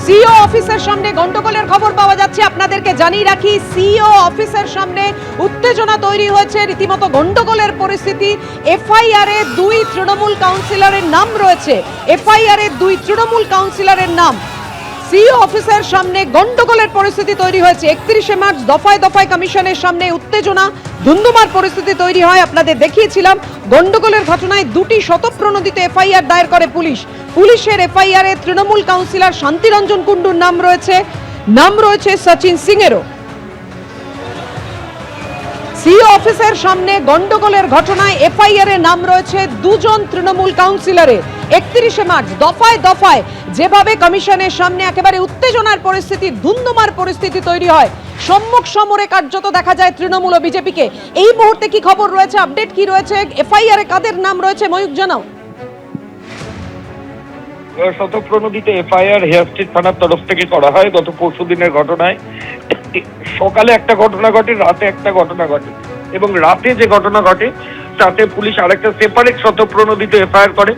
CO অফিসের সামনে গন্ডগোলের খবর পাওয়া যাচ্ছে। আপনাদেরকে জানিয়ে রাখি, সিও অফিসের সামনে উত্তেজনা তৈরি হয়েছে, রীতিমতো গন্ডগোলের পরিস্থিতি। এফআইআর এ 2 তৃণমূল কাউন্সিলরের নাম রয়েছে, এফআইআর এ 2 তৃণমূল কাউন্সিলরের নাম। সিও অফিসের সামনে গন্ডগোলের পরিস্থিতি তৈরি হয়েছে। 31শে মার্চ দফায় দফায় কমিশনের সামনে উত্তেজনা, ধুন্ধুমার পরিস্থিতি তৈরি হয়। আপনাদের দেখিয়েছিলাম গন্ডগোলের ঘটনায় 2টি শতপ্রণোদিত এফআইআর দায়ের করে পুলিশ। পুলিশের এফআইআর এ তৃণমূল কাউন্সিলর শান্তিরঞ্জন কুণ্ডুর নাম রয়েছে সচিন সিং এরও। সিও অফিসের সামনে গন্ডগোলের ঘটনায় এফআইআর এ নাম রয়েছে 2 জন তৃণমূল কাউন্সিলরের। 31শে মার্চ দফায় দফায় যেভাবে কমিশনের সামনে একেবারে উত্তেজনার পরিস্থিতি, ধুন্ধুমার পরিস্থিতি তৈরি হয়, সম্মুখ সমরে কার্যত দেখা যায় তৃণমূল ও বিজেপিকে। এই মুহূর্তে কি খবর রয়েছে, আপডেট কি রয়েছে, এফআইআর এ কাদের নাম রয়েছে, ময়ূক জানাও। শতপ্রণোদিত এফআইআর হেয়ার স্ট্রিট থানার তরফ থেকে করা হয়। গত পরশু দিনের ঘটনায় সকালে একটা ঘটনা ঘটে, রাতে একটা ঘটনা ঘটে, এবং রাতে যে ঘটনা ঘটে তাতে পুলিশ আরেকটা সেপারেট শতপ্রণোদিত এফআইআর করে,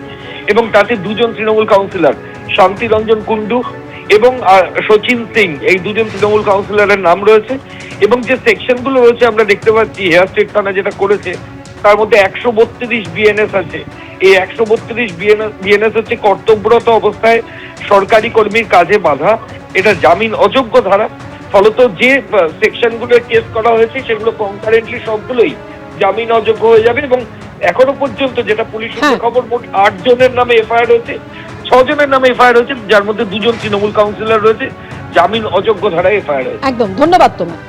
এবং তাতে 2 জন তৃণমূল কাউন্সিলর শান্তিরঞ্জন কুণ্ডু এবং সচিন সিং, এই 2 জন তৃণমূল কাউন্সিলরের নাম রয়েছে। এবং যে সেকশনগুলো রয়েছে আমরা দেখতে পাচ্ছি হেয়ার স্ট্রিট থানা যেটা করেছে, তার মধ্যে 132 বিএনএস আছে। এই 132 বিএনএস হচ্ছে কর্তব্যরত অবস্থায় সরকারি কর্মীর কাজে বাধা, এটা জামিন অযোগ্য ধারা। ফলত যে সেকশনগুলোর কেস করা হয়েছে সেগুলো কনকারেন্টলি সবগুলোই জামিন অযোগ্য হয়ে যাবে। এবং এখনো পর্যন্ত যেটা পুলিশের খবর, মোট 8 জনের নামে এফআইআর হয়েছে, 6 জনের নামে এফআইআর হয়েছে, যার মধ্যে 2 জন তৃণমূল কাউন্সিলর রয়েছে। জামিন অযোগ্য ধারায় এফআইআর হয়েছে। একদম, ধন্যবাদ তোমায়।